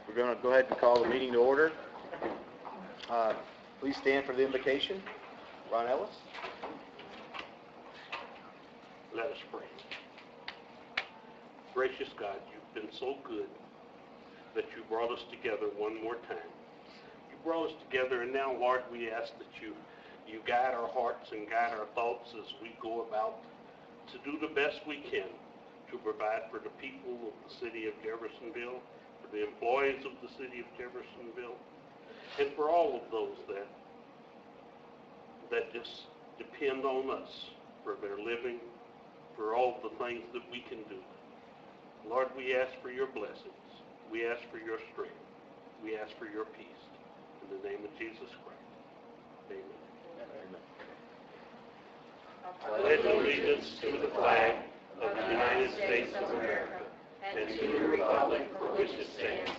We're going to go ahead and call the meeting to order. Please stand for the invocation. Ron Ellis. Let us pray. Gracious God, you've been so good that you brought us together one more time. You brought us together, and now, Lord, we ask that you guide our hearts and guide our thoughts as we go about to do the best we can to provide for the people of the city of Jeffersonville, for the employees of the city of Jeffersonville, and for all of those that just depend on us for their living, for all the things that we can do. Lord, we ask for your blessings. We ask for your strength. We ask for your peace. In the name of Jesus Christ. Amen. I pledge allegiance to the flag of the United States of America and to the republic for which it stands,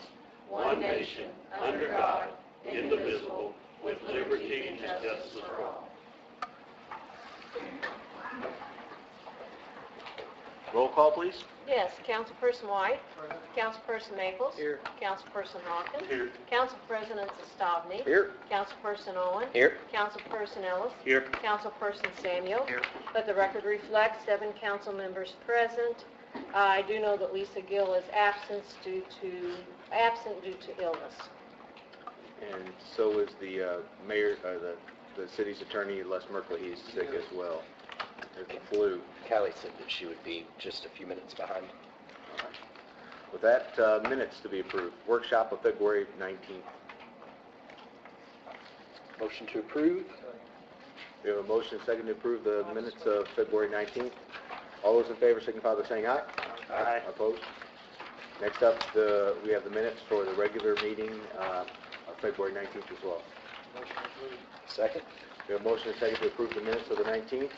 one nation, under God, indivisible, with liberty and justice for all. Roll call, please. Yes, Councilperson White. Councilperson Maples. Here. Councilperson Hawkins. Here. Council President Sestovny. Here. Councilperson Owen. Here. Councilperson Ellis. Here. Councilperson Samuel. Here. Let the record reflect 7 council members present. I do know that Lisa Gill is absent due to illness. And so is the mayor, the city's attorney, Les Merkley. He's sick as well. There's the flu. Callie said that she would be just a few minutes behind. All right. With that, minutes to be approved. Workshop of February 19th. Motion to approve. We have a motion and second to approve the minutes of February 19th. All those in favor signify by saying aye. Aye. Opposed? Next up, we have the minutes for the regular meeting of February 19th as well. Second. We have a motion and second to approve the minutes of the 19th.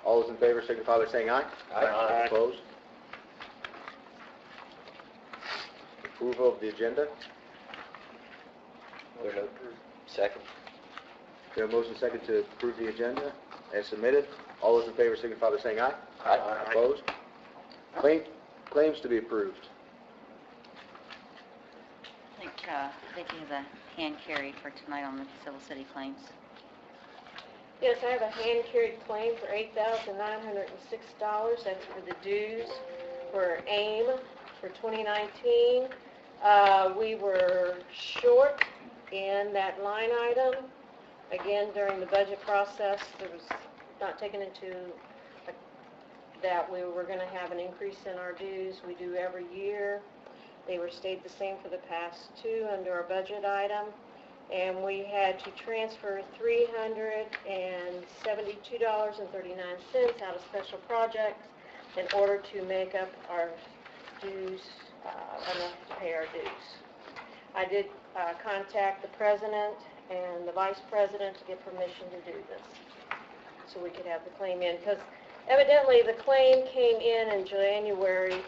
All those in favor signify by saying aye. Aye. Opposed? Approval of the agenda. Second. We have a motion and second to approve the agenda as submitted. All those in favor signify by saying aye. Aye. Opposed? Claims to be approved. I think Vicki has a hand carried for tonight on the Civil City claims. Yes, I have a hand-carried claim for $8,906. That's for the dues for AIM for 2019. We were short in that line item. Again, during the budget process, there was not taken into that we were going to have an increase in our dues. We do every year. They were stayed the same for the past 2 under our budget item. And we had to transfer $372.39 out of special projects in order to make up our dues, enough to pay our dues. I did contact the president and the vice president to get permission to do this, so we could have the claim in, because evidently the claim came in January.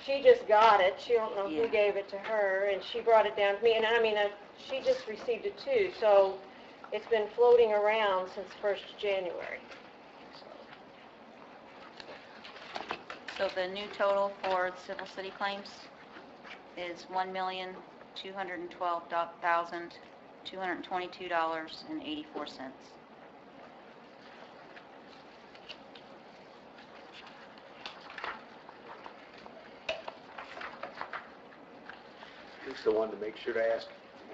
She just got it. She don't know who gave it to her, and she brought it down to me. And I mean, she just received it too, so it's been floating around since 1st January. So the new total for Civil City claims is $1,212,222.84. Lisa wanted to make sure to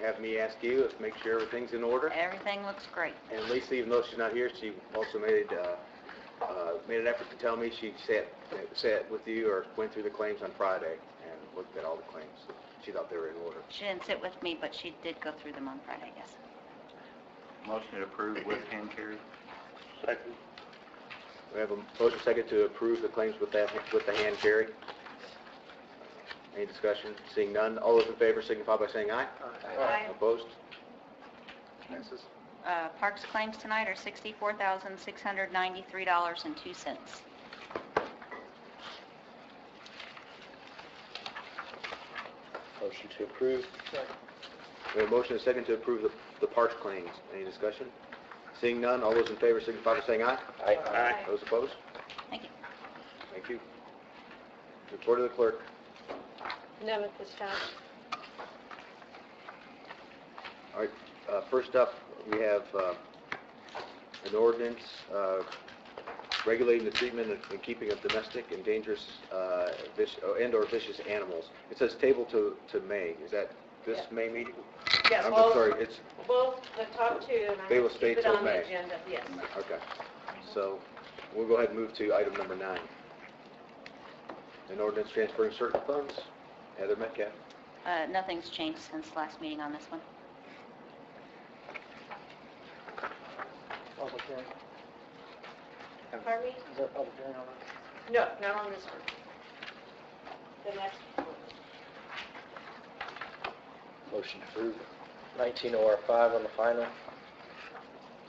have me ask you to make sure everything's in order. Everything looks great. And Lisa, even though she's not here, she also made an effort to tell me she sat with you or went through the claims on Friday and looked at all the claims. She thought they were in order. She didn't sit with me, but she did go through them on Friday, yes. Motion to approve with hand carry. Second. We have a motion second to approve the claims with the hand carry. Any discussion? Seeing none, all those in favor signify by saying aye. Aye. Opposed? Passes. Parks claims tonight are $64,693.02. Motion to approve. We have a motion and a second to approve the parks claims. Any discussion? Seeing none, all those in favor signify by saying aye. Aye. Aye. Those opposed? Thank you. Thank you. Report of the clerk. None at this time. All right, first up, we have an ordinance regulating the treatment and keeping of domestic and dangerous and/or vicious animals. It says table to May. Is that this Yeah. May meeting? Yes, I'm well, sorry, it's, both the top two, and I They will will stay keep it till on the May. agenda, yes. okay. So we'll go ahead and move to item number 9. An ordinance transferring certain funds. Heather Metcalf. Nothing's changed since last meeting on this one. Public hearing. Pardon me? Is there a public hearing on that? No, not on this one. The next one. Motion to approve 19 OR 5 on the final.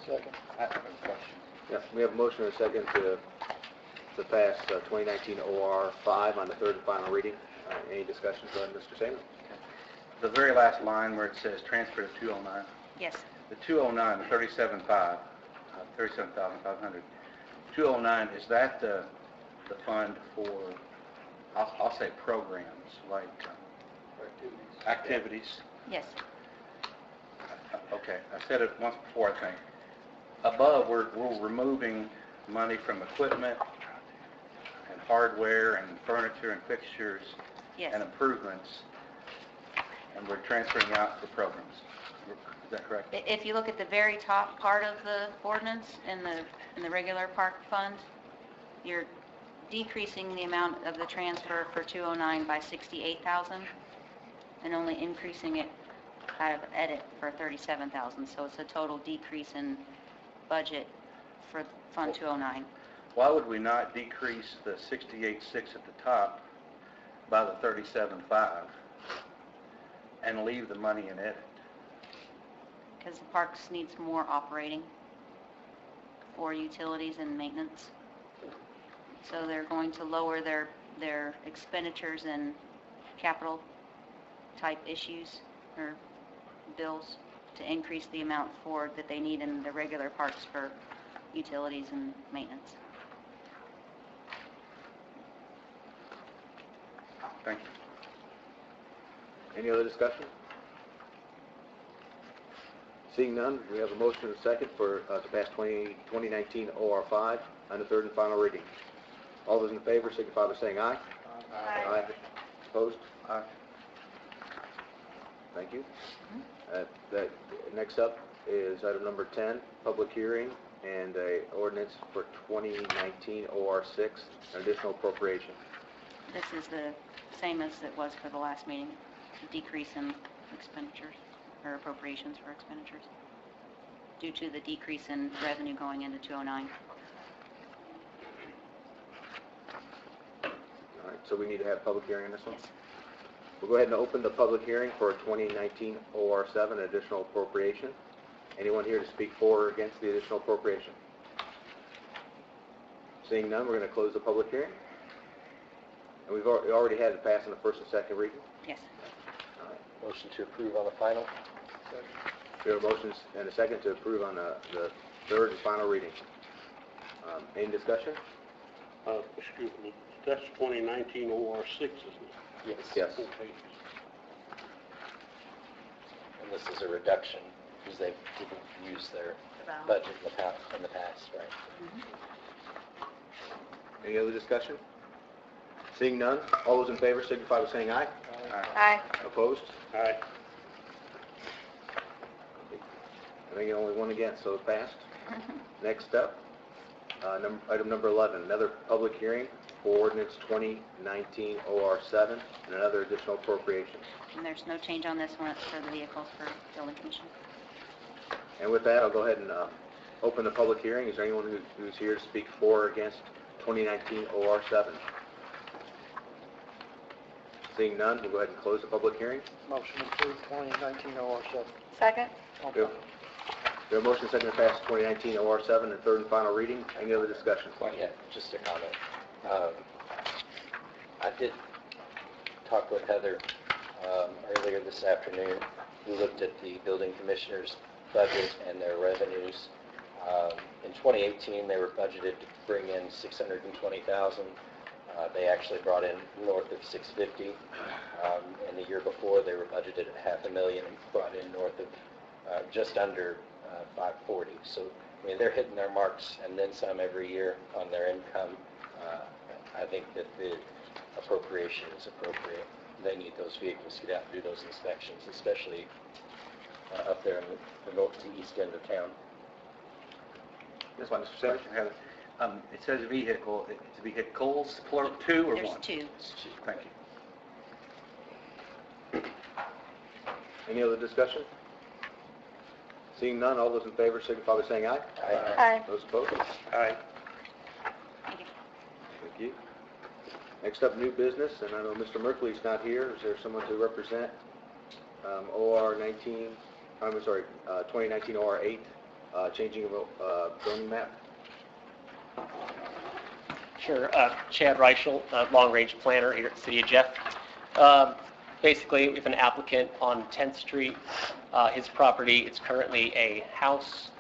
Second. I have a question. Yes, we have a motion and a second to pass 2019 OR 5 on the third and final reading. Any discussions? Go ahead, Mr. Saman. The very last line where it says transfer to 209, Yes. the 209, the 37,500. 209, is that the fund for, I'll say programs, like activities? Yes. Okay, I said it once before, I think. Above, we're removing money from equipment and hardware and furniture and fixtures Yes. and improvements, and we're transferring out for programs. Is that correct? If you look at the very top part of the ordinance in the regular park fund, you're decreasing the amount of the transfer for 209 by 68,000 and only increasing it out of edit for 37,000. So it's a total decrease in budget for Fund 209. Why would we not decrease the 68.6 at the top by the 37.5 and leave the money in edit? Because the parks needs more operating for utilities and maintenance. So they're going to lower their expenditures and capital type issues or bills to increase the amount that they need in the regular parks for utilities and maintenance. Thank you. Any other discussion? Seeing none, we have a motion and a second to pass 2019 OR 5 on the third and final reading. All those in favor signify by saying aye. Aye. Opposed? Aye. Thank you. Next up is item number 10, public hearing and a ordinance for 2019 OR 6, an additional appropriation. This is the same as it was for the last meeting, decrease in expenditures or appropriations for expenditures due to the decrease in revenue going into 209. All right, so we need to have a public hearing on this one? Yes. We'll go ahead and open the public hearing for 2019 OR 7, additional appropriation. Anyone here to speak for or against the additional appropriation? Seeing none, we're going to close the public hearing. And we've already had it pass on the first and second reading. Yes. All right. Motion to approve on the final. We have a motion and a second to approve on the third and final reading. Any discussion? Excuse me, that's 2019 OR 6, isn't it? Yes. Yes. Okay. And this is a reduction because they didn't use their budget in the past, right? Any other discussion? Seeing none, all those in favor signify by saying aye. Aye. Opposed? Aye. I think only one against, so it passed. Next up, item number 11, another public hearing for ordinance 2019 OR 7 and another additional appropriation. And there's no change on this one, it's for the vehicles for building commission. And with that, I'll go ahead and open the public hearing. Is there anyone who's here to speak for or against 2019 OR 7? Seeing none, we'll go ahead and close the public hearing. Motion to approve 2019 OR 7. Second? We have a motion second to pass 2019 OR 7 and third and final reading. Any other discussion? Yeah, just a comment. I did talk with Heather earlier this afternoon. We looked at the building commissioner's budget and their revenues. In 2018, they were budgeted to bring in $620,000. They actually brought in north of $650,000. And the year before, they were budgeted at $500,000 and brought in north of just under 540. So, I mean, they're hitting their marks and then some every year on their income. I think that the appropriation is appropriate. They need those vehicles to get out and do those inspections, especially up there in the north to east end of town. This one, Mr. Simmons? Question, Heather. It says vehicle, it's vehicles, plural, two or There's one? two. Thank you. Any other discussion? Seeing none, all those in favor signify by saying aye. Aye. Those opposed? Aye. Thank you. Thank you. Next up, new business, and I know Mr. Merkley's not here. Is there someone to represent OR 2019 OR 8, changing of zoning map? Sure. Chad Reichel, long-range planner here at the City of Jeff. Basically, we have an applicant on 10th Street. His property, it's currently a house.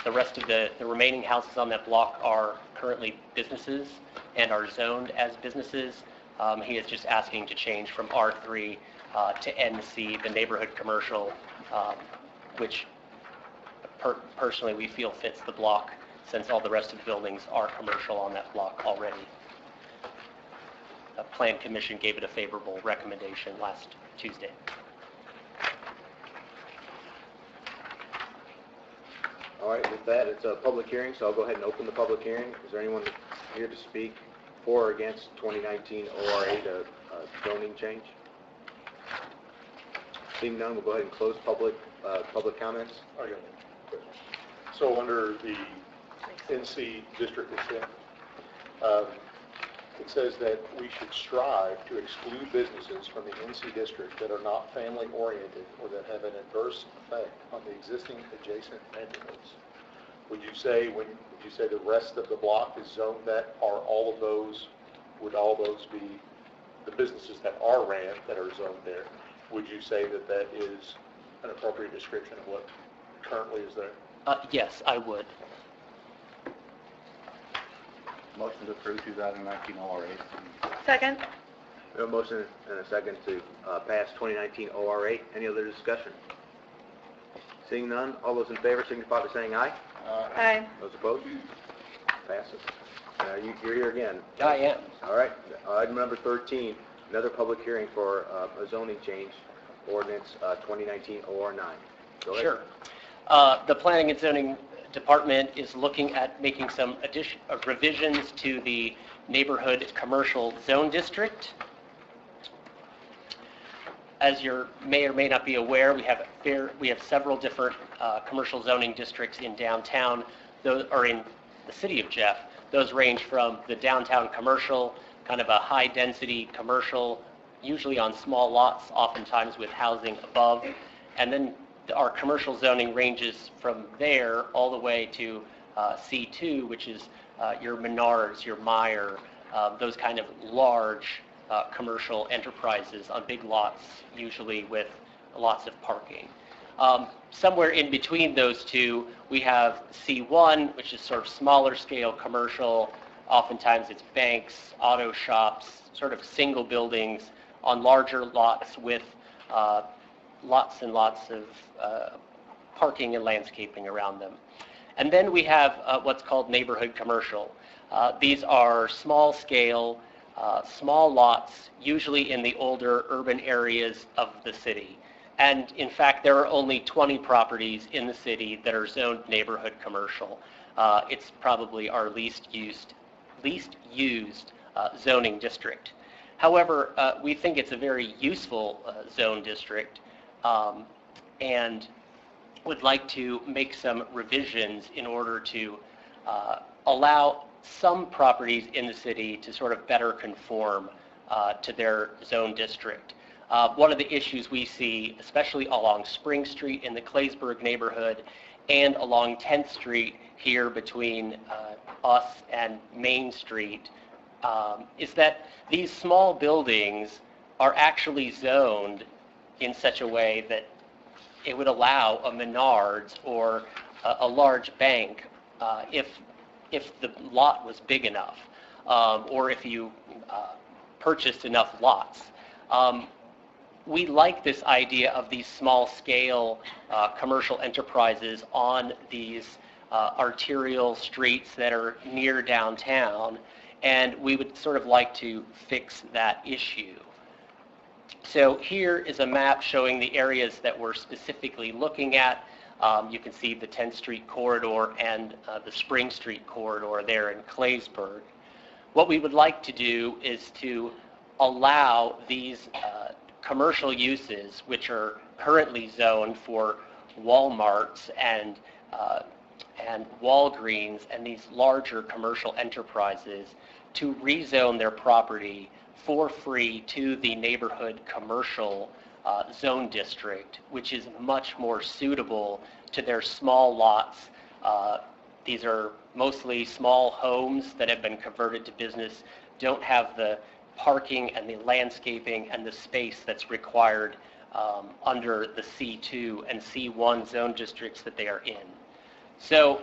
The rest of the remaining houses on that block are currently businesses and are zoned as businesses. He is just asking to change from R3 to NC, the neighborhood commercial, which personally we feel fits the block since all the rest of the buildings are commercial on that block already. The Plan Commission gave it a favorable recommendation last Tuesday. All right, with that, it's a public hearing, so I'll go ahead and open the public hearing. Is there anyone here to speak for or against 2019 OR 8, a zoning change? Seeing none, we'll go ahead and close public comments. I got one question. So under the NC district it's in, it says that we should strive to exclude businesses from the NC district that are not family-oriented or that have an adverse effect on the existing adjacent neighborhoods. Would you say the rest of the block is zoned that? Would all those be the businesses that are ran that are zoned there? Would you say that that is an appropriate description of what currently is there? Yes, I would. Motion to approve 2019 OR 8. Second? We have a motion and a second to pass 2019 OR 8. Any other discussion? Seeing none, all those in favor signify by saying aye. Aye. Those opposed? Passes. You're here again. I am. All right. Item number 13, another public hearing for a zoning change, ordinance 2019 OR 9. Go ahead. Sure. The Planning and Zoning Department is looking at making some revisions to the neighborhood commercial zone district. As you may or may not be aware, we have several different commercial zoning districts in downtown, or in the city of Jeff. Those range from the downtown commercial, kind of a high-density commercial, usually on small lots, oftentimes with housing above, and then our commercial zoning ranges from there all the way to C2, which is your Menards, your Meijer, those kind of large commercial enterprises on big lots, usually with lots of parking. Somewhere in between those two, we have C1, which is sort of smaller scale commercial. Oftentimes it's banks, auto shops, sort of single buildings on larger lots with lots and lots of parking and landscaping around them. And then we have what's called neighborhood commercial. These are small scale, small lots, usually in the older urban areas of the city. And in fact, there are only 20 properties in the city that are zoned neighborhood commercial. It's probably our least used zoning district. However, we think it's a very useful zone district, and would like to make some revisions in order to allow some properties in the city to sort of better conform to their zone district. One of the issues we see, especially along Spring Street in the Claysburg neighborhood and along 10th Street here between us and Main Street, is that these small buildings are actually zoned in such a way that it would allow a Menards or a large bank if the lot was big enough, or if you purchased enough lots. we like this idea of these small-scale commercial enterprises on these arterial streets that are near downtown, and we would sort of like to fix that issue. So here is a map showing the areas that we're specifically looking at. You can see the 10th Street corridor and the Spring Street corridor there in Claysburg. What we would like to do is to allow these commercial uses, which are currently zoned for Walmarts and Walgreens and these larger commercial enterprises, to rezone their property for free to the neighborhood commercial zone district, which is much more suitable to their small lots. These are mostly small homes that have been converted to business, don't have the parking and the landscaping and the space that's required under the C2 and C1 zone districts that they are in. So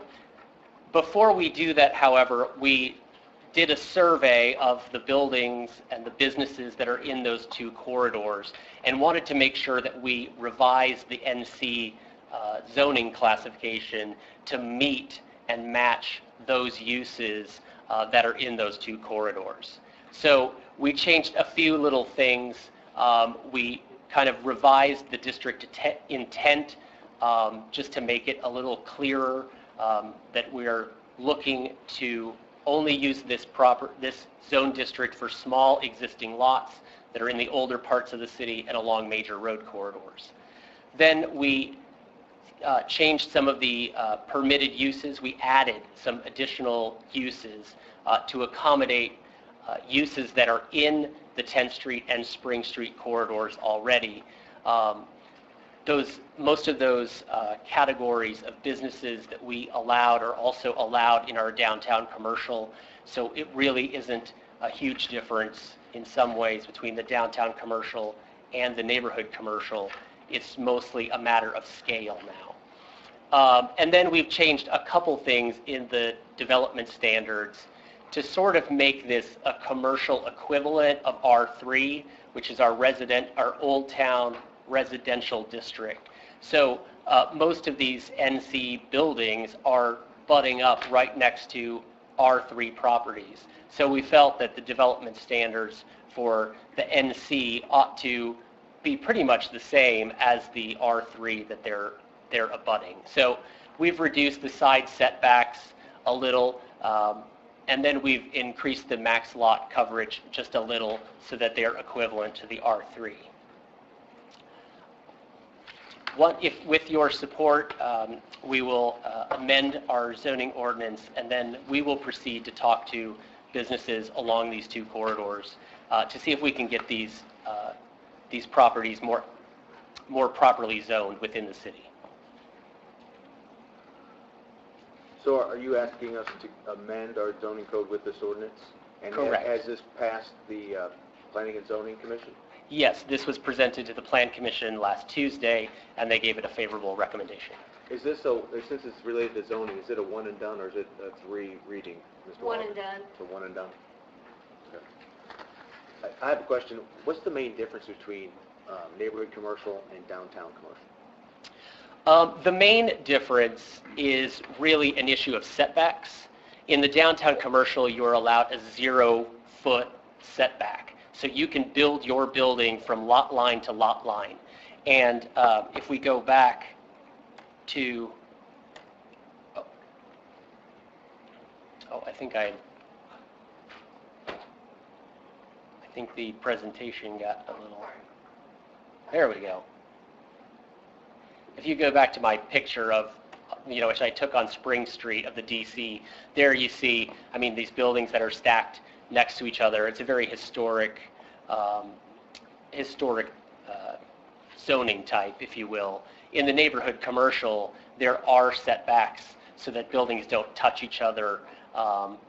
before we do that, however, we did a survey of the buildings and the businesses that are in those two corridors and wanted to make sure that we revised the NC zoning classification to meet and match those uses that are in those two corridors. So we changed a few little things. We kind of revised the district intent just to make it a little clearer that we're looking to only use this zone district for small existing lots that are in the older parts of the city and along major road corridors. Then we changed some of the permitted uses. We added some additional uses to accommodate uses that are in the 10th Street and Spring Street corridors already. Most of those categories of businesses that we allowed are also allowed in our downtown commercial, so it really isn't a huge difference in some ways between the downtown commercial and the neighborhood commercial. It's mostly a matter of scale now. And then we've changed a couple things in the development standards to sort of make this a commercial equivalent of R3, which is our Old Town residential district. So most of these NC buildings are butting up right next to R3 properties. So we felt that the development standards for the NC ought to be pretty much the same as the R3 that they're abutting. So we've reduced the side setbacks a little, and then we've increased the max lot coverage just a little so that they're equivalent to the R3. If with your support, we will amend our zoning ordinance, and then we will proceed to talk to businesses along these two corridors to see if we can get these properties more properly zoned within the city. So are you asking us to amend our zoning code with this ordinance? And Correct. Has this passed the Planning and Zoning Commission? Yes, this was presented to the Plan Commission last Tuesday, and they gave it a favorable recommendation. Is this since it's related to zoning, is it a one and done, or is it a three reading, Mr. One Walker? and done. So one and done? Okay. I have a question. What's the main difference between neighborhood commercial and downtown commercial? The main difference is really an issue of setbacks. In the downtown commercial, you're allowed a 0-foot setback. So you can build your building from lot line to lot line. And if we go back to, I think the presentation got a little, there we go. If you go back to my picture of, which I took on Spring Street of the DC, there you see, these buildings that are stacked next to each other. It's a very historic zoning type, if you will. In the neighborhood commercial, there are setbacks so that buildings don't touch each other.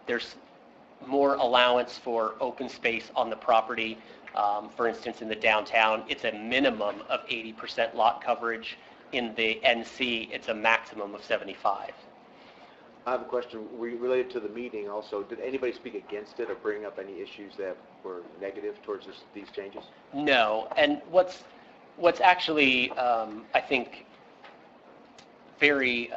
There's more allowance for open space on the property. For instance, in the downtown, it's a minimum of 80% lot coverage. In the NC, it's a maximum of 75. I have a question related to the meeting also. Did anybody speak against it or bring up any issues that were negative towards these changes? No, and what's What's actually, I think, very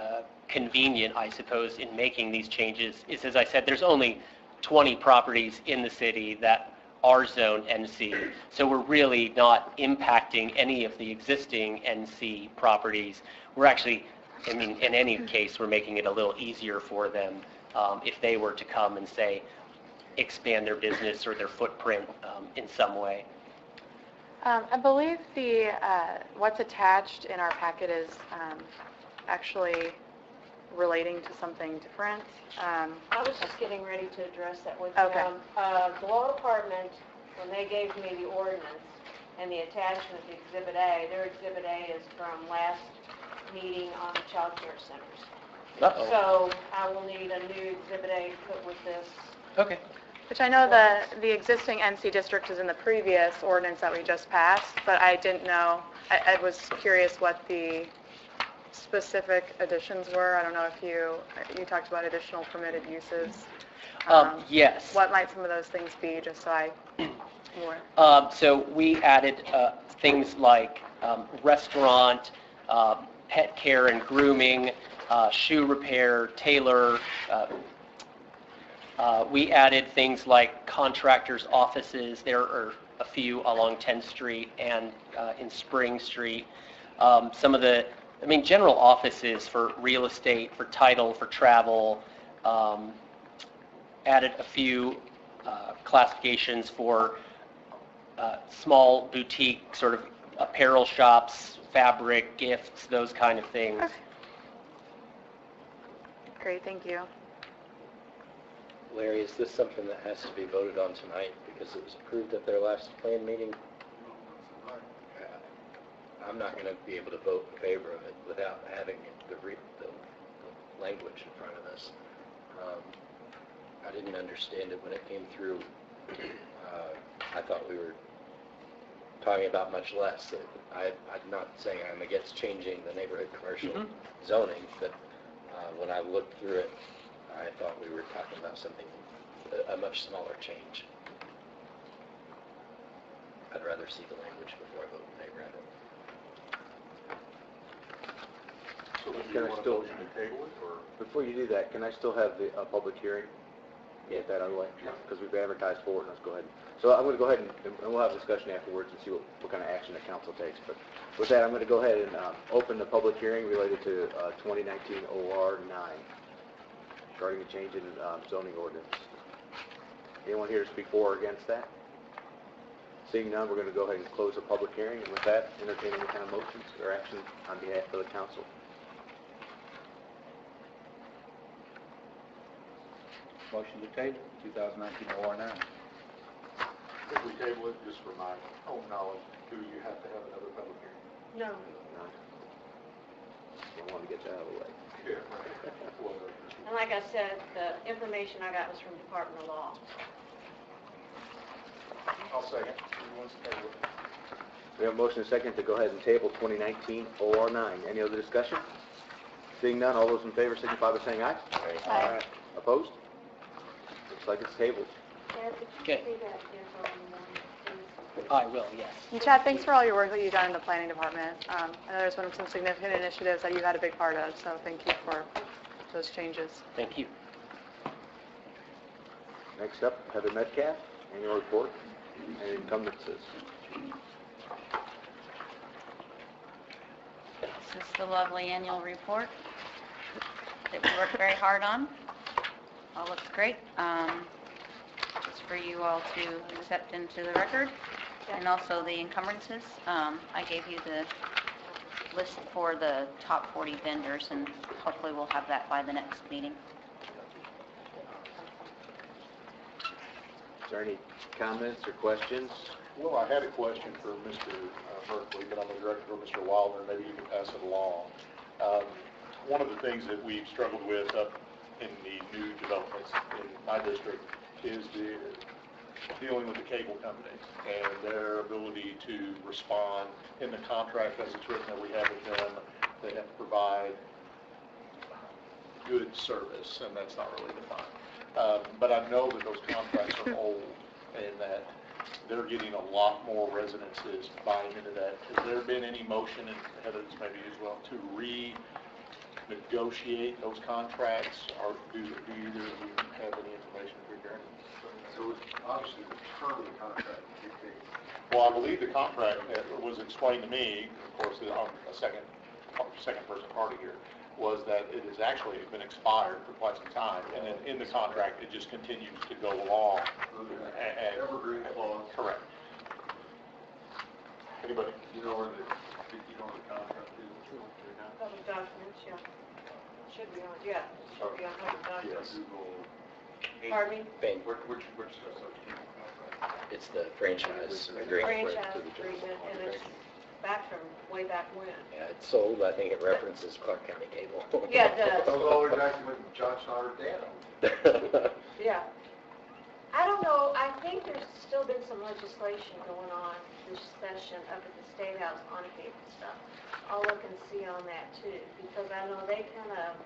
convenient, I suppose, in making these changes is, as I said, there's only 20 properties in the city that are zoned NC, so we're really not impacting any of the existing NC properties. We're actually, I mean, in any case, we're making it a little easier for them if they were to come and say, expand their business or their footprint in some way. I believe the what's attached in our packet is actually relating to something different. I was just getting ready to address that with Okay. them. The law department, when they gave me the ordinance and the attachment to Exhibit A, their Exhibit A is from last meeting on the child care centers. Uh-oh. So I will need a new Exhibit A to put with this. Okay. Which I know the existing NC district is in the previous ordinance that we just passed, but I didn't know, I was curious what the specific additions were. I don't know if you talked about additional permitted uses. Yes. What might some of those things be, just so I more. So we added things like restaurant, pet care and grooming, shoe repair, tailor. We added things like contractors' offices. There are a few along 10th Street and in Spring Street. Some of the, I mean, general offices for real estate, for title, for travel. Added a few classifications for small boutique sort of apparel shops, fabric, gifts, those kind of things. Okay. Great, thank you. Larry, is this something that has to be voted on tonight because it was approved at their last plan meeting? I'm not going to be able to vote in favor of it without having the language in front of us. I didn't understand it when it came through. I thought we were talking about much less. I'm not saying I'm against changing the neighborhood commercial zoning, but when I looked through it, I thought we were talking about something, a much smaller change. I'd rather see the language before I vote in favor of it. So do Can you I want a still- motion to table it, or? Before you do that, can I still have the public hearing? Get that out of the way? Because we've advertised for it, let's go ahead. So I'm going to go ahead and we'll have a discussion afterwards and see what kind of action the council takes. But with that, I'm going to go ahead and open the public hearing related to 2019 OR 9, regarding the change in zoning ordinance. Anyone here to speak for or against that? Seeing none, we're going to go ahead and close the public hearing, and with that, entertain any kind of motions or action on behalf of the council. Motion to table, 2019 OR9. If we table it, just for my own knowledge, do you have to have another public hearing? No. No. I want to get that out of the way. Yeah, right. Well, And like I said, the information I got was from Department of Law. I'll second. Who wants to table it? We have a motion and a second to go ahead and table 2019 OR 9. Any other discussion? Seeing none, all those in favor signify by saying aye. Aye. Opposed? Looks like it's tabled. Chad, could you Okay. say that info in the morning, please? I will, yes. And Chad, thanks for all your work that you've done in the planning department. I know there's been some significant initiatives that you had a big part of, so thank you for those changes. Thank you. Next up, Heather Metcalf, annual report and encumbrances. This is the lovely annual report that we worked very hard on. All looks great. Just for you all to accept into the record. And also the encumbrances. I gave you the list for the top 40 vendors, and hopefully we'll have that by the next meeting. Is there any comments or questions? Well, I had a question for Mr. Berkeley, but I'm going to direct it to Mr. Wilder, maybe you can pass it along. One of the things that we've struggled with up in the new developments in my district is dealing with the cable companies and their ability to respond. In the contract as it's written that we have with them, they have to provide good service, and that's not really defined. But I know that those contracts are old and that they're getting a lot more residences buying into that. Has there been any motion, and Heather's maybe as well, to renegotiate those contracts, or do either of you have any information regarding? So obviously the term of the contract dictates. Well, I believe the contract was explained to me, of course, on a second person party here, was that it has actually been expired for quite some time, and then in the contract, it just continues to go along. Evergreen clause. Correct. Anybody? You know where the contract is? Public documents, yeah. Should be on, yeah, should be on public documents. Pardon me? Bank, Which it's the franchise agreement. Franchise agreement, and it's back from way back when. Yeah, it's sold, I think it references Clark County Cable. Yeah, it does. That was all the way back to when John Stoddard Dan. Yeah. I don't know, I think there's still been some legislation going on this session up at the State House on cable stuff. I'll look and see on that too, because I know they kind of,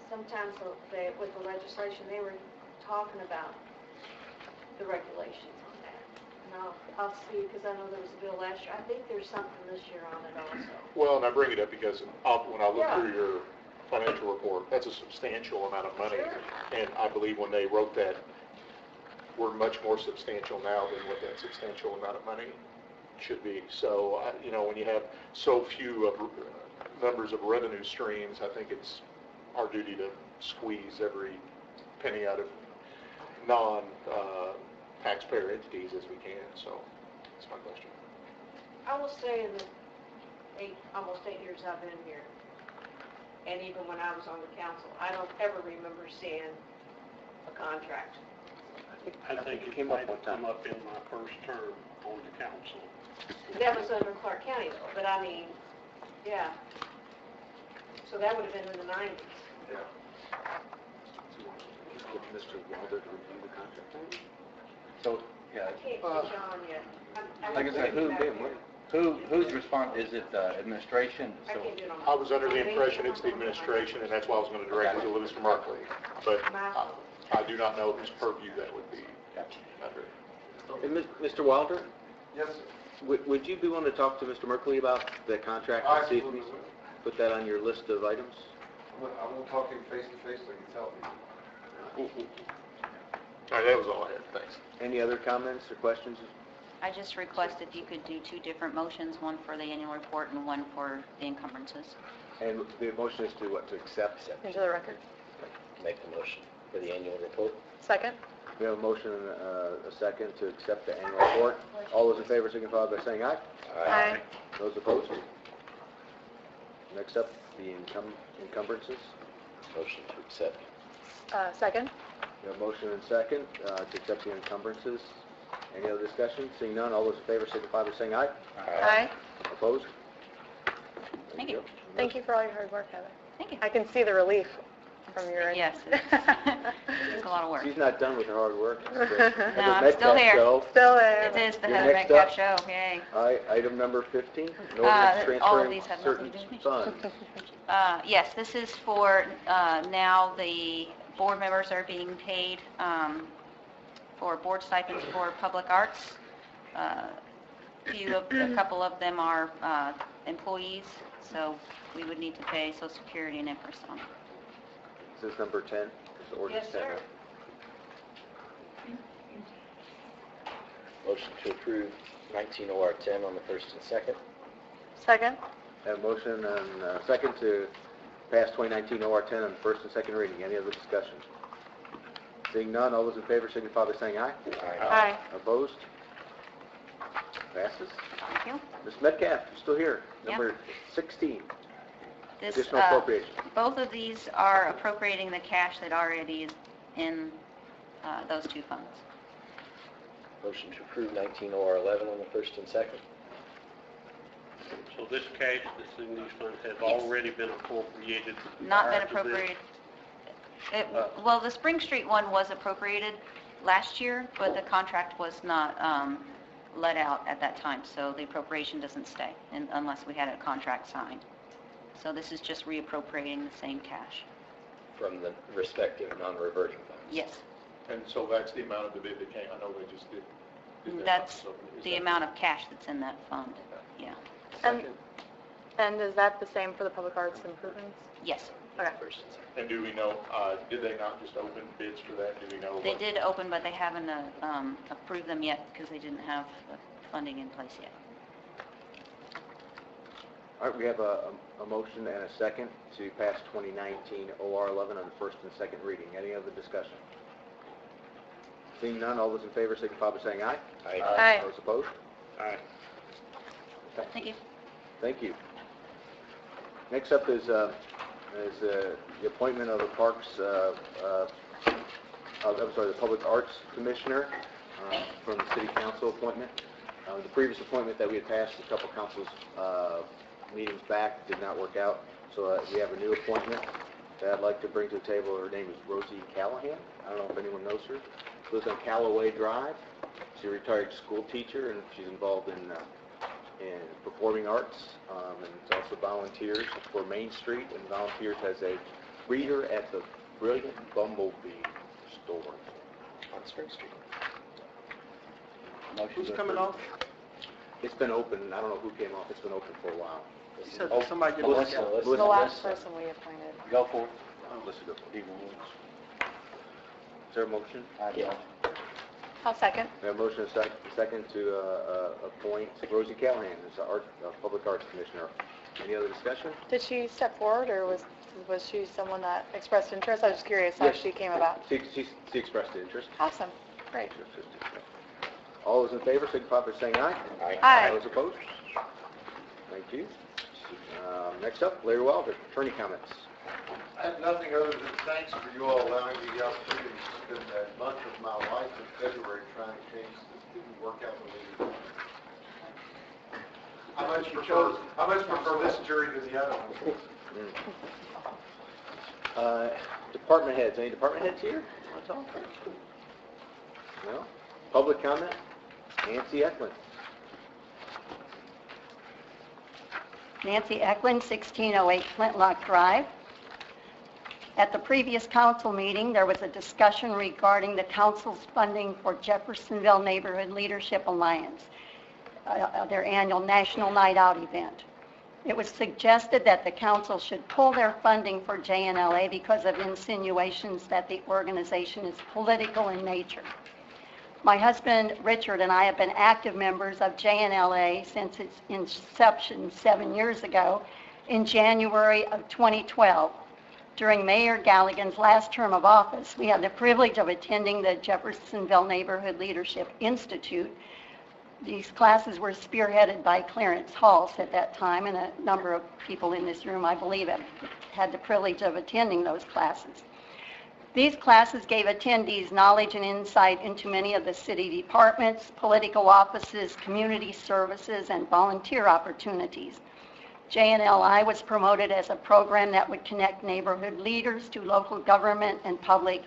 sometimes with the legislation, they were talking about the regulations on that. And I'll see, because I know there was a bill last year. I think there's something this year on it also. Well, and I bring it up because when I look Yeah. through your financial report, that's a substantial amount of money. Sure. And I believe when they wrote that, we're much more substantial now than what that substantial amount of money should be. So, when you have so few numbers of revenue streams, I think it's our duty to squeeze every penny out of non-taxpayer entities as we can. So, that's my question. I will say in the almost 8 years I've been here, and even when I was on the council, I don't ever remember seeing a contract. I think it came might up one have time. come up in my first term on the council. That was under Clark County though, but I mean, yeah. So that would have been in the 90s. Yeah. Get Mr. Wilder to review the contract. So, yeah, I can't get John yet. like I said, who's responsible? Is it administration? I So, can't do it on I was under the impression it's the administration, and that's why I was going to direct it to Mr. Markley. But I do not know whose purview that would be under. And Mr. Wilder, Yes, sir. would you be willing to talk to Mr. Merkley about the contract and see if we Absolutely. put that on your list of items? I won't talk to him face to face like you tell me. All right, that was all I had. Thanks. Any other comments or questions? I just requested you could do two different motions, one for the annual report and one for the encumbrances. And the motion is to what, to accept? Into the record. Make the motion for the annual report. Second? We have a motion and a second to accept the annual report. All those in favor signify by saying aye. Aye. Those opposed? Next up, the encumbrances. Motion to accept. Second? We have a motion and second to accept the encumbrances. Any other discussion? Seeing none, all those in favor signify by saying aye. Aye. Opposed? Thank you. Thank you for all your hard work, Heather. Thank you. I can see the relief from your end. Yes, it's a lot of work. She's not done with her hard work. No, I'm still here. Still there. It is the You're Heather next Metcalf up. Show, yay. Item number 15, an all ordinance of these transferring have certain nothing to do with me. funds. Yes, this is for, now the board members are being paid for board stipends for public arts. A couple of them are employees, so we would need to pay Social Security and interest on it. This is number 10, this is ordinance Yes, 10. sir. Motion to approve 19 OR 10 on the first and second. Second? Have a motion and a second to pass 2019 OR 10 on first and second reading. Any other discussion? Seeing none, all those in favor signify by saying aye. Aye. Opposed? Passes. Thank you. Ms. Metcalf, you're still here. Yeah. Number 16, This, additional appropriation. both of these are appropriating the cash that already is in those two funds. Motion to approve 19 OR 11 on the first and second. So this cash that's in these funds has already been appropriated. Not been prior to this? appropriated. Well, the Spring Street one was appropriated last year, but the contract was not let out at that time, so the appropriation doesn't stay unless we had a contract signed. So this is just reappropriating the same cash. From the respective non-reverting funds. Yes. And so that's the amount of the bid that came. I know they just did That's the amount of cash that's in that fund, yeah. And is that the same for the public arts improvements? Yes, Okay. And do we know, did they not just open bids for that? Do we know? they did open, but they haven't approved them yet because they didn't have the funding in place yet. All right, we have a motion and a second to pass 2019 OR 11 on the first and second reading. Any other discussion? Seeing none, all those in favor signify by saying aye. Aye. Those opposed? Aye. Thank you. Thank you. Next up is the appointment of the Parks, the Public Arts Commissioner from the City Council appointment. The previous appointment that we had passed a couple councils meetings back did not work out, so we have a new appointment that I'd like to bring to the table. Her name is Rosie Callahan. I don't know if anyone knows her. She lives on Callaway Drive. She's a retired school teacher, and she's involved in performing arts, and also volunteers for Main Street, and volunteers as a reader at the Brilliant Bumblebee store on Spring Street. Who's coming off? It's been open, I don't know who came off, it's been open for a while. So somebody get Melissa, Melissa. The Melissa. last person we appointed. Go for it. Let's go. Is there a motion? Yeah. I'll second. We have a motion and a second to appoint Rosie Callahan as our Public Arts Commissioner. Any other discussion? Did she step forward, or was she someone that expressed interest? I was just curious how Yes. she came about. She expressed interest. Awesome. Great. All those in favor, signify by saying aye. Aye. Those opposed? Thank you. Next up, Larry Wilder, attorney comments. I have nothing other than thanks for you all allowing me the opportunity to spend that month of my life in February trying to change this. Didn't work out the way I much prefer this jury to the other one. Department heads, any department heads here? That's all. No? Public comment? Nancy Eklund. Nancy Eklund, 1608 Flintlock Drive. At the previous council meeting, there was a discussion regarding the council's funding for Jeffersonville Neighborhood Leadership Alliance, their annual National Night Out event. It was suggested that the council should pull their funding for JNLA because of insinuations that the organization is political in nature. My husband, Richard, and I have been active members of JNLA since its inception 7 years ago in January of 2012. During Mayor Galligan's last term of office, we had the privilege of attending the Jeffersonville Neighborhood Leadership Institute. These classes were spearheaded by Clarence Halse at that time, and a number of people in this room, I believe, have had the privilege of attending those classes. These classes gave attendees knowledge and insight into many of the city departments, political offices, community services, and volunteer opportunities. JNLI was promoted as a program that would connect neighborhood leaders to local government and public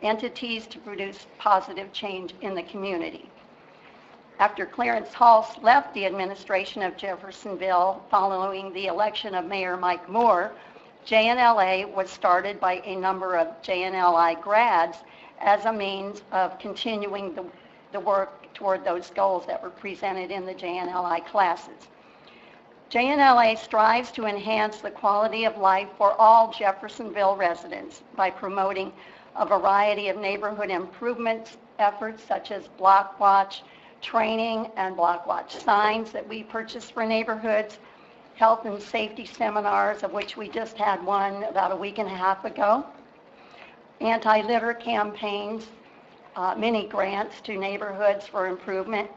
entities to produce positive change in the community. After Clarence Halse left the administration of Jeffersonville following the election of Mayor Mike Moore, JNLA was started by a number of JNLI grads as a means of continuing the work toward those goals that were presented in the JNLI classes. JNLA strives to enhance the quality of life for all Jeffersonville residents by promoting a variety of neighborhood improvements efforts such as block watch training and block watch signs that we purchase for neighborhoods, health and safety seminars, of which we just had one about a week and a half ago, anti-litter campaigns, mini grants to neighborhoods for improvement.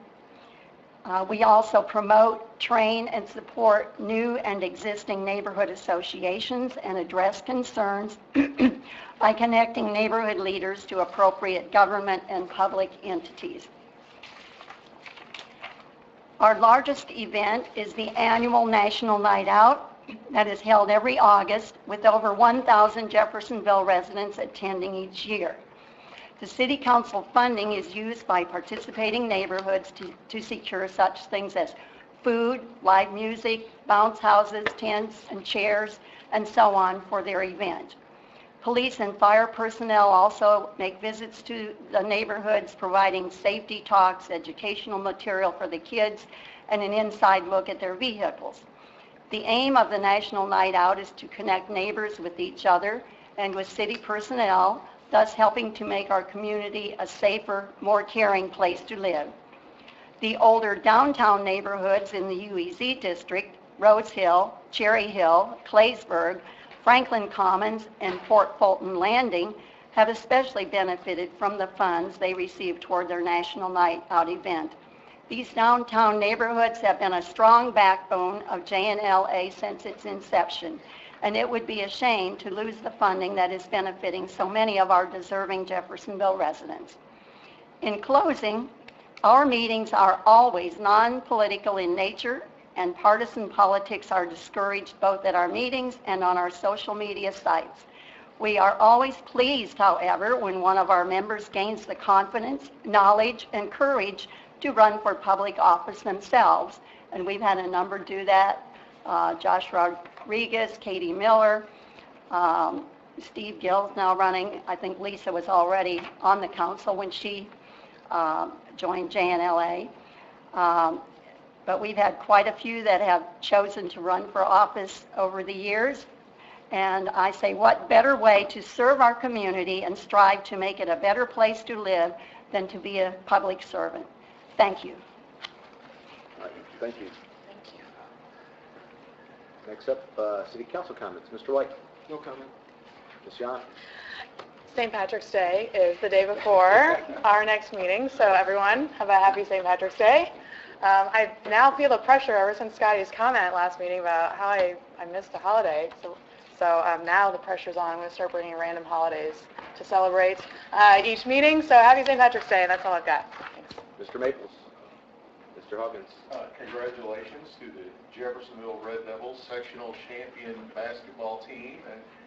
We also promote, train, and support new and existing neighborhood associations and address concerns by connecting neighborhood leaders to appropriate government and public entities. Our largest event is the annual National Night Out that is held every August with over 1,000 Jeffersonville residents attending each year. The City Council funding is used by participating neighborhoods to secure such things as food, live music, bounce houses, tents, and chairs, and so on for their event. Police and fire personnel also make visits to the neighborhoods, providing safety talks, educational material for the kids, and an inside look at their vehicles. The aim of the National Night Out is to connect neighbors with each other and with city personnel, thus helping to make our community a safer, more caring place to live. The older downtown neighborhoods in the UEZ district, Rose Hill, Cherry Hill, Claysburg, Franklin Commons, and Fort Fulton Landing, have especially benefited from the funds they received toward their National Night Out event. These downtown neighborhoods have been a strong backbone of JNLA since its inception, and it would be a shame to lose the funding that is benefiting so many of our deserving Jeffersonville residents. In closing, our meetings are always non-political in nature, and partisan politics are discouraged both at our meetings and on our social media sites. We are always pleased, however, when one of our members gains the confidence, knowledge, and courage to run for public office themselves, and we've had a number do that. Josh Rodriguez, Katie Miller, Steve Gill's now running. I think Lisa was already on the council when she joined JNLA. But we've had quite a few that have chosen to run for office over the years. And I say, what better way to serve our community and strive to make it a better place to live than to be a public servant? Thank you. All right, thank you. Next up, city council comments. Mr. White. No comment. Ms. Yon. St. Patrick's Day is the day before our next meeting, so everyone have a happy St. Patrick's Day. I now feel the pressure ever since Scotty's comment last meeting about how I missed a holiday. So now the pressure's on. I'm going to start bringing random holidays to celebrate each meeting. So happy St. Patrick's Day, and that's all I've got. Thanks. Mr. Maples. Mr. Hawkins. Congratulations to the Jeffersonville Red Devils sectional champion basketball team,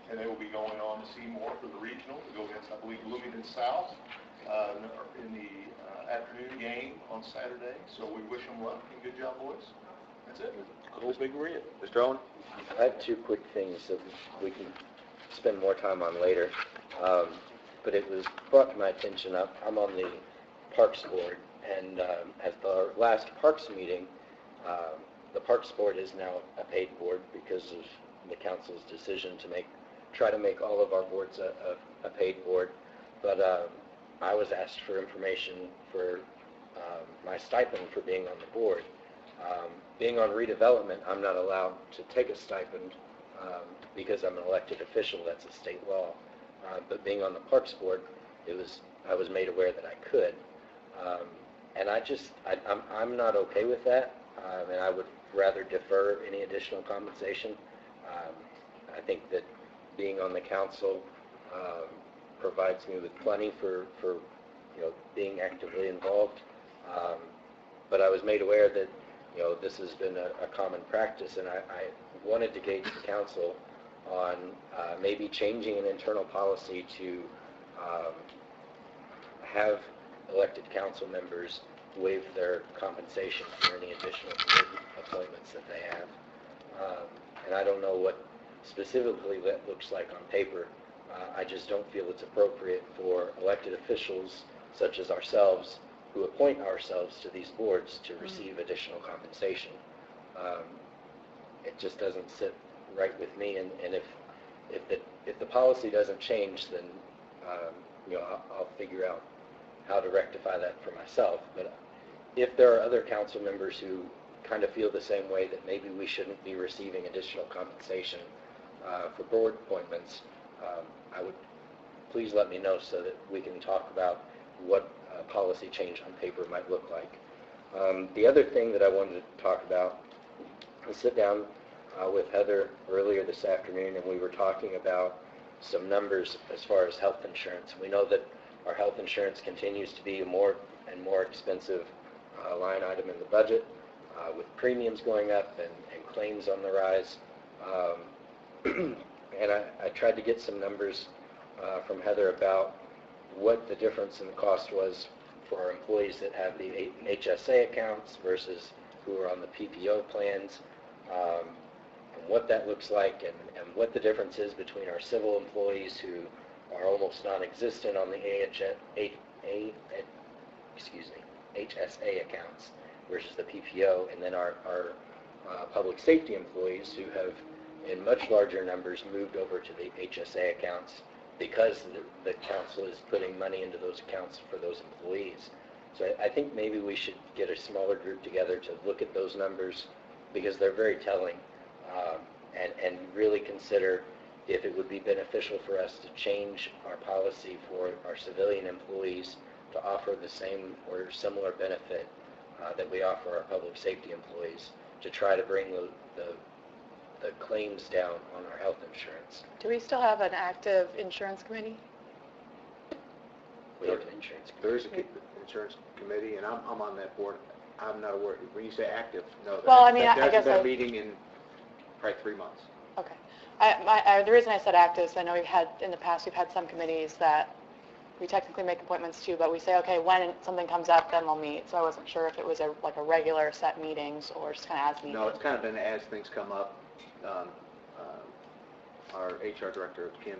and they will be going on to Seymour for the regional to go against, I believe, Bloomington South in the afternoon game on Saturday. So we wish them luck and good job, boys. That's it. Go Big Red. Mr. Owen. I have two quick things that we can spend more time on later. But it was brought to my attention, I'm on the Parks Board, and at the last Parks meeting, the Parks Board is now a paid board because of the council's decision to try to make all of our boards a paid board. But I was asked for information for my stipend for being on the board. Being on redevelopment, I'm not allowed to take a stipend because I'm an elected official. That's a state law. But being on the Parks Board, I was made aware that I could. And I'm not okay with that, and I would rather defer any additional compensation. I think that being on the council provides me with plenty for being actively involved. But I was made aware that this has been a common practice, and I wanted to gauge the council on maybe changing an internal policy to have elected council members waive their compensation for any additional appointments that they have. And I don't know what specifically that looks like on paper. I just don't feel it's appropriate for elected officials such as ourselves who appoint ourselves to these boards to receive additional compensation. It just doesn't sit right with me, and if the policy doesn't change, then I'll figure out how to rectify that for myself. But if there are other council members who kind of feel the same way, that maybe we shouldn't be receiving additional compensation for board appointments, I would please let me know so that we can talk about what a policy change on paper might look like. The other thing that I wanted to talk about, I sit down with Heather earlier this afternoon, and we were talking about some numbers as far as health insurance. We know that our health insurance continues to be a more and more expensive line item in the budget, with premiums going up and claims on the rise. And I tried to get some numbers from Heather about what the difference in the cost was for our employees that have the HSA accounts versus who are on the PPO plans. and what that looks like, and what the difference is between our civil employees who are almost non-existent on the HSA accounts versus the PPO, and then our public safety employees who have, in much larger numbers, moved over to the HSA accounts because the council is putting money into those accounts for those employees. So I think maybe we should get a smaller group together to look at those numbers because they're very telling, and really consider if it would be beneficial for us to change our policy for our civilian employees to offer the same or similar benefit that we offer our public safety employees to try to bring the claims down on our health insurance. Do we still have an active insurance committee? We have an insurance committee. There is an insurance committee, and I'm on that board. I'm not aware, when you say active, no, Well, I mean, there I guess hasn't been I- a meeting in probably 3 months. Okay. The reason I said active is I know in the past, we've had some committees that we technically make appointments to, but we say, okay, when something comes up, then we'll meet. So I wasn't sure if it was like a regular set meetings or just kind of as needed. No, it's kind of been as things come up. Our HR director, Kim,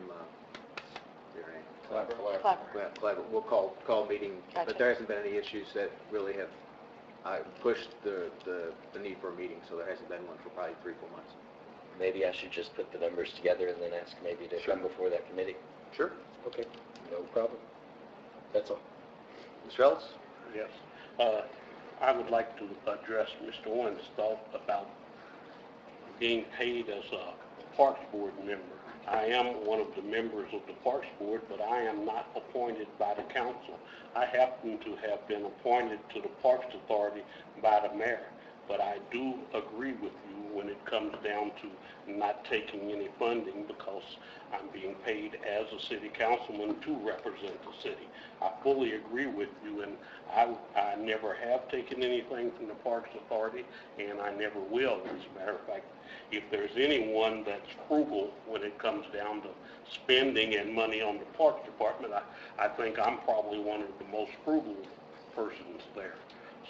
your name? Clever. We'll call a meeting, Gotcha. but there hasn't been any issues that really have pushed the need for a meeting, so there hasn't been one for probably 3-4 months. Maybe I should just put the numbers together and then ask maybe to come before that committee. Sure. Okay, no problem. That's all. Mr. Ellis? Yes. I would like to address Mr. Owen's thought about being paid as a Parks Board member. I am one of the members of the Parks Board, but I am not appointed by the council. I happen to have been appointed to the Parks Authority by the mayor, but I do agree with you when it comes down to not taking any funding because I'm being paid as a city councilman to represent the city. I fully agree with you, and I never have taken anything from the Parks Authority, and I never will. As a matter of fact, if there's anyone that's frugal when it comes down to spending and money on the Parks Department, I think I'm probably one of the most frugal persons there.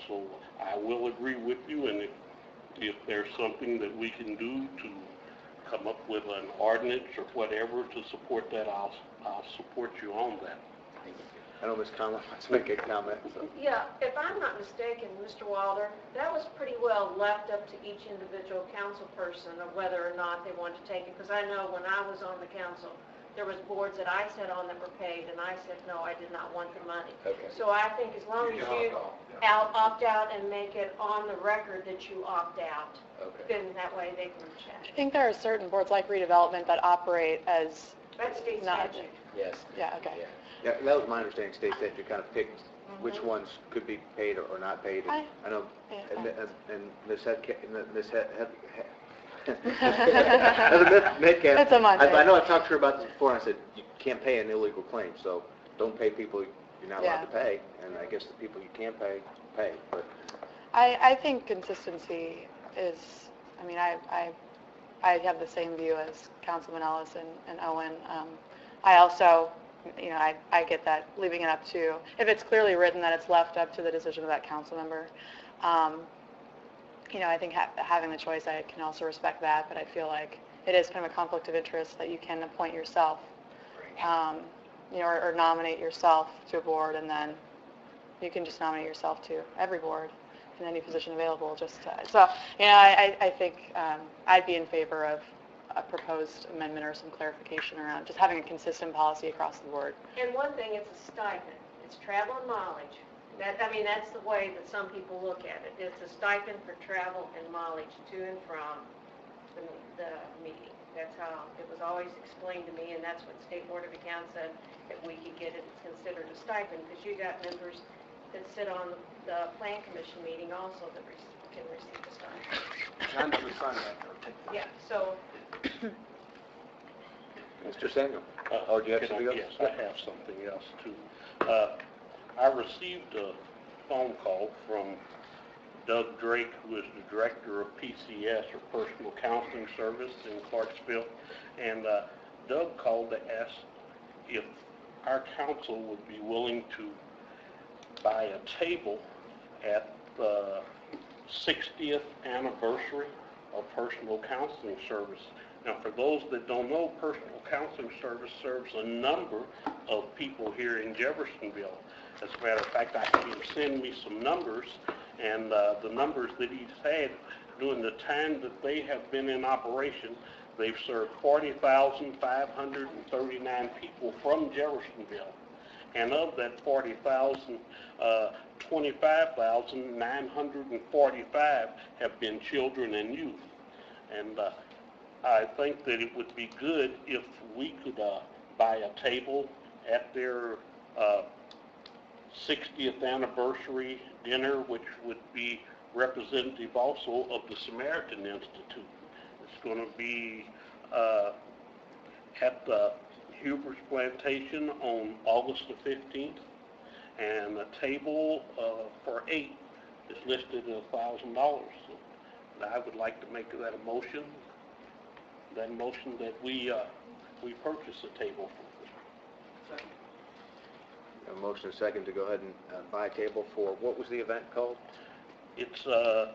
So I will agree with you, and if there's something that we can do to come up with an ordinance or whatever to support that, I'll support you on that. I know Ms. Conlon wants to make a comment. So. Yeah, if I'm not mistaken, Mr. Wilder, that was pretty well left up to each individual council person of whether or not they wanted to take it, because I know when I was on the council, there was boards that I sat on that were paid, and I said, no, I did not want the money. Okay. So I think as long as you opt out and make it on the record that you opt out, Okay. then that way they can check. I think there are certain boards like redevelopment that operate as That's state not. statute. Yes. Yeah, okay. Yeah. Yeah, that was my understanding, state statute, you kind of picked which ones could be paid or not paid. And I know, Yeah, and Ms. Metcalf, It's a Monday. I know I talked to her about this before, and I said, you can't pay an illegal claim, so don't pay people you're not allowed to pay, and I guess the people you can pay, but I think consistency is, I mean, I have the same view as Councilman Ellis and Owen. I also, you know, I get that, leaving it up to, if it's clearly written that it's left up to the decision of that council member, you know, I think having the choice, I can also respect that, but I feel like it is kind of a conflict of interest that you can appoint yourself, you know, or nominate yourself to a board, and then you can just nominate yourself to every board in any position available. So, you know, I think I'd be in favor of a proposed amendment or some clarification around just having a consistent policy across the board. And one thing, it's a stipend. It's travel and mileage. That's the way that some people look at it. It's a stipend for travel and mileage to and from the meeting. That's how it was always explained to me, and that's what State Board of Accounts said, that we could get it considered a stipend, because you got members that sit on the Plan Commission meeting also that can receive a stipend. I never signed that. Yeah, so Mr. Samuel, oh, do you have something else? Yes, I have something else too. I received a phone call from Doug Drake, who is the director of PCS, or Personal Counseling Service in Clarksville, and Doug called to ask if our council would be willing to buy a table at the 60th anniversary of personal counseling service. Now, for those that don't know, personal counseling service serves a number of people here in Jeffersonville. As a matter of fact, I had him send me some numbers, and the numbers that he's had during the time that they have been in operation, they've served 40,539 people from Jeffersonville. And of that 40,000, 25,945 have been children and youth. And I think that it would be good if we could buy a table at their 60th anniversary dinner, which would be representative also of the Samaritan Institute. It's going to be at the Huber's Plantation on August the 15th, and a table for 8 is listed at $1,000. So I would like to make that a motion. That motion that we purchase a table for. A motion and a second to go ahead and buy a table for, what was the event called? It's the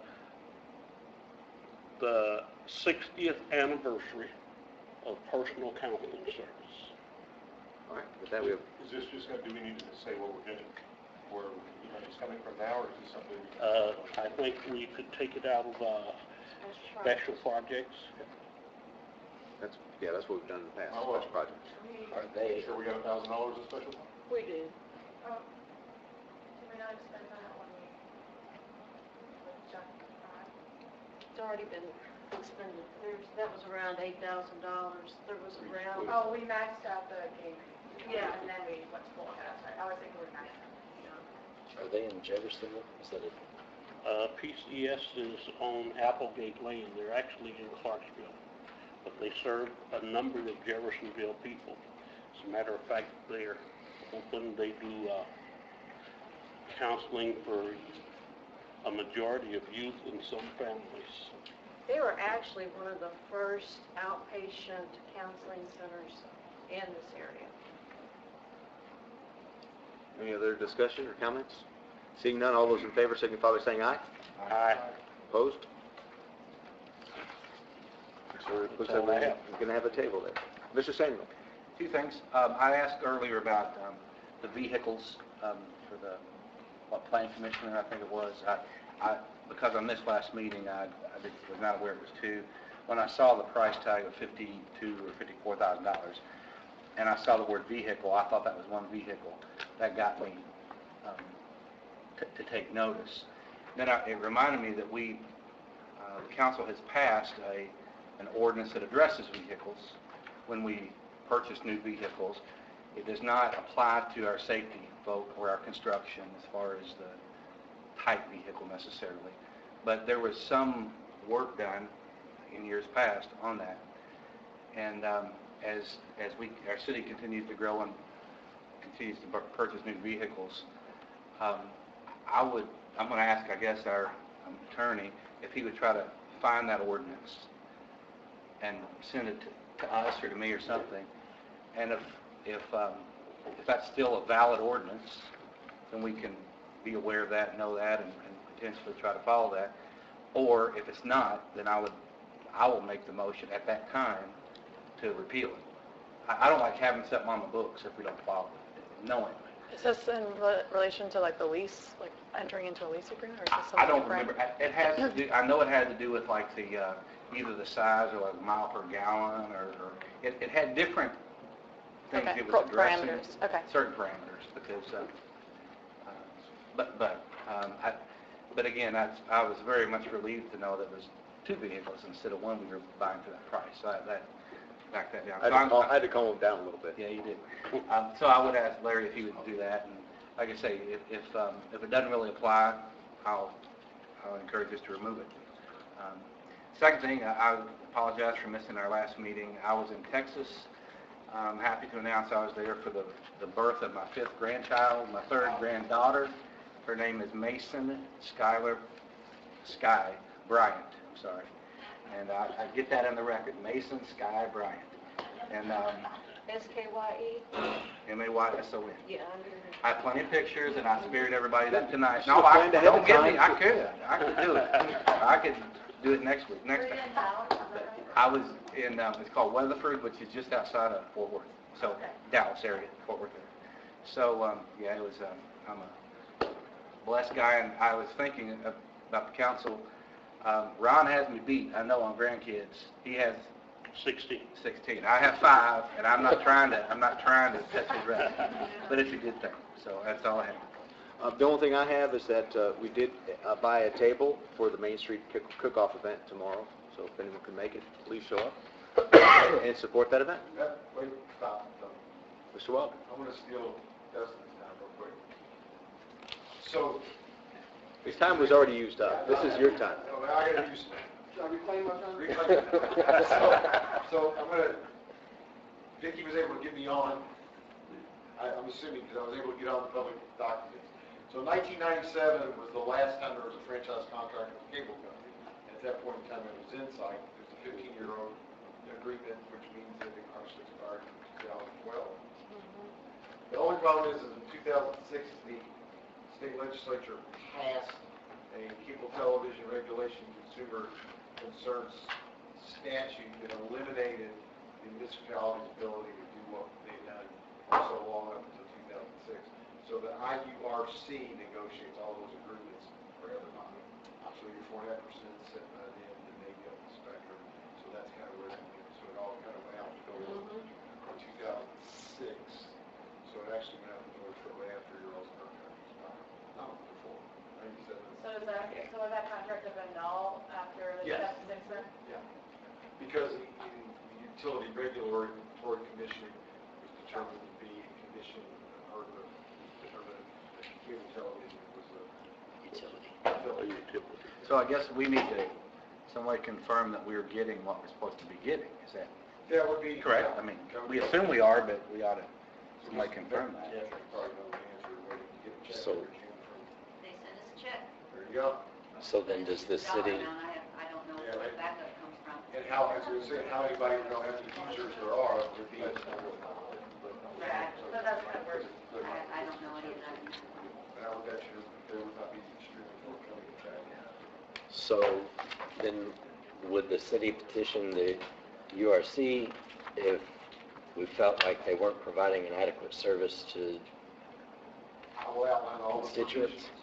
60th anniversary of personal counseling service. All right, with that we have, Is this just going to, do we need to say where we're going, where it's coming from now, or is this something? I think we could take it out of special projects. that's what we've done in the past, Oh, well. special projects. Are they, Sure we got $1,000 in special fund? We do. It's already been expended. That was around $8,000. There was around, Oh, we maxed out the game. Yeah. And then we went to full account. I was thinking we were maxed out. are they in Jeffersonville? Is that it? PCS is on Applegate Lane. They're actually in Clarksville, but they serve a number of Jeffersonville people. As a matter of fact, they're open. They do counseling for a majority of youth and some families. they were actually one of the first outpatient counseling centers in this area. Any other discussion or comments? Seeing none, all those in favor signify by saying aye. Aye. Opposed? So it looks like we're going to have a table there. Mr. Samuel? Two things. I asked earlier about the vehicles for the Plan Commissioner, I think it was. Because on this last meeting, I was not aware it was two. When I saw the price tag of $52,000 or $54,000, and I saw the word vehicle, I thought that was one vehicle. That got me to take notice. Then it reminded me that the council has passed an ordinance that addresses vehicles when we purchase new vehicles. It does not apply to our safety folk or our construction as far as the type vehicle necessarily. But there was some work done in years past on that. And as our city continues to grow and continues to purchase new vehicles, I'm going to ask, I guess, our attorney if he would try to find that ordinance and send it to us or to me or something. And if that's still a valid ordinance, then we can be aware of that and know that and potentially try to follow that. Or if it's not, then I will make the motion at that time to repeal it. I don't like having something on the books if we don't follow it, knowingly. Is this in relation to like the lease, like entering into a lease agreement, or is this something I don't different? remember. It has to do. I know it had to do with like the either the size or like mile per gallon, or it had different things Okay, it was addressing. parameters. Okay. Certain parameters, because. But again, I was very much relieved to know that it was two vehicles instead of one we were buying for that price. So that backed that down. I had to calm him down a little bit. Yeah, you did. So I would ask Larry if he would do that, and like I say, if it doesn't really apply, I'll encourage us to remove it. Second thing, I apologize for missing our last meeting. I was in Texas. I'm happy to announce I was there for the birth of my 5th grandchild, my 3rd granddaughter. Her name is Mason Sky Bryant. I'm sorry. And I get that in the record, Mason Sky Bryant. And S-K-Y-E? M-A-Y-S-O-N. Yeah, I knew. I have plenty of pictures, and I spared everybody that tonight. You planned ahead Don't of get me. time. I could do it. I could do it next week, next time. I was in, it's called Weatherford, which is just outside of Fort Worth, so Dallas area, Fort Worth area. So, yeah, it was, I'm a blessed guy, and I was thinking about the council. Ron has me beat, I know, on grandkids. He has 16. 16. I have 5, and I'm not trying to touch his record, but it's a good thing. So that's all I have. The only thing I have is that we did buy a table for the Main Street Cook-Off event tomorrow, so if anyone can make it, please show up and support that event. Wait, stop. Mr. Weldon? I'm going to steal Dustin's time real quick. So, His time was already used up. This is your time. no, I got to use, Shall I reclaim my time? so I'm going to, Vicki was able to get me on, I'm assuming, because I was able to get on the public documents. So 1997 was the last time there was a franchise contract with a cable company. And at that point in time, it was Insight. It was a 15-year-old agreement, which means that it actually expired in 2012. The only problem is in 2006, the state legislature passed a cable television regulation consumer concerns statute that eliminated the municipality's ability to do what they've done for so long up until 2006. So the IURC negotiates all those agreements for everybody. So your 4.5% is set by them, and they get the spectrum. So that's kind of where that went. So it all kind of went out the door in 2006. So it actually went out the door shortly after your all's contract expired. Not before. 97. So was that contract of a null after the Yes. 2006 then? Yeah. Because the Utility Regulatory Commission was determined to be a commission or the cable television was a utility. So I guess we need to, somebody confirm that we're getting what we're supposed to be getting. Is that That would be correct? I mean, we assume we are, but we ought to, somebody confirm that. Yeah, probably know the answer. Waiting to get a check So- every June from. They send us a check. There you go. So then does the city, Dollar amount, I don't know Yeah, where right. the backup comes from. And how, as we were saying, how anybody would know how many users there are would be. Right, so that's kind of where, I don't know any of that. And I would bet you there would not be extremely forthcoming with that. so then would the city petition the URC if we felt like they weren't providing an adequate service to, I will outline all the Constituents. provisions.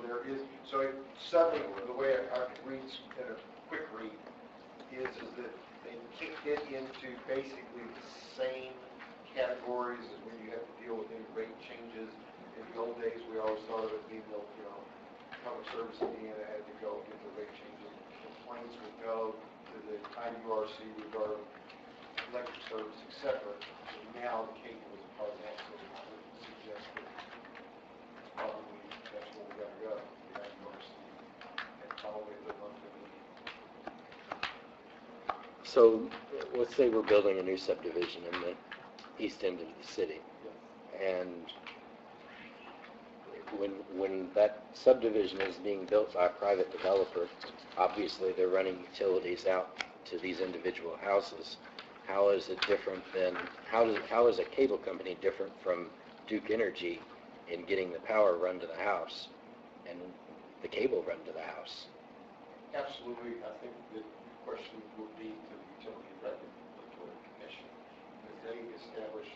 There is, so suddenly, the way I could read in a quick read is that they kicked it into basically the same categories as when you have to deal with any rate changes. In the old days, we always thought of it being, Public Service Indiana had to go get the rate changes. Complaints would go to the IURC regarding electric service, et cetera. And now the cable is a part of that, so I would suggest that probably that's where we gotta go, the IURC, and probably the monthly meeting. so let's say we're building a new subdivision in the east end of the city. And when that subdivision is being built by a private developer, obviously they're running utilities out to these individual houses. How is it different than, how is a cable company different from Duke Energy in getting the power run to the house and the cable run to the house? Absolutely, I think that the question would be to the Utility Regulatory Commission, because they establish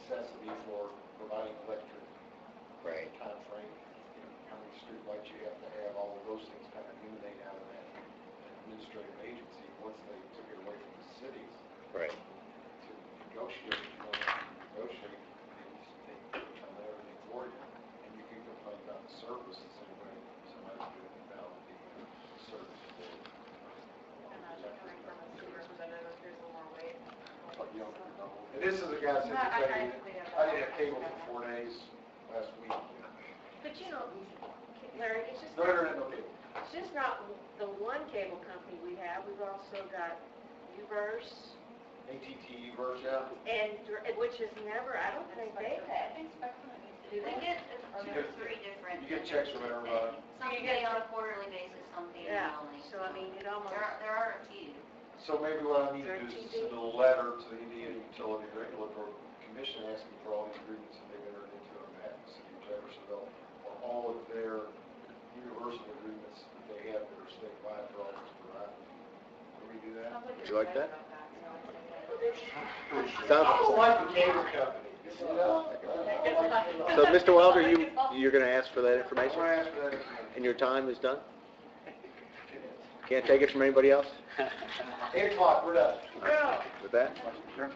necessity for providing electric Right. time frame, how many streetlights you have to have, all of those things kind of emanate out of that administrative agency. Once they took it away from the cities Right. to negotiate, you want to negotiate, they come there everything for you. And you can complain about the service the same way somebody's doing about the service. And that's coming from a city representative, there's a little more weight. And this is the guy that said, No, I I completely get didn't that. have cable for 4 days last week. But Larry, it's just No internet, no cable. it's just not the one cable company we have. We've also got Uverse, AT&T, Virgin. and, which is never, I don't think they've had. Do We they? get You get- 3 different. You get checks from everybody. Some pay on a quarterly basis, some pay Yeah, annually. so I mean, it almost, There are a few. So maybe what I need to do is send a letter to the Indiana Utility Regulatory Commission asking for all the agreements that they've entered into on behalf of the city of Jeffersonville, or all of their universal agreements that they have that are statewide. You like that? Sounds- like the cable company. So, Mr. Wilder, you're going to ask for that information? And your time is done? Can't take it from anybody else? 8 o'clock, we're done. With that? Sure.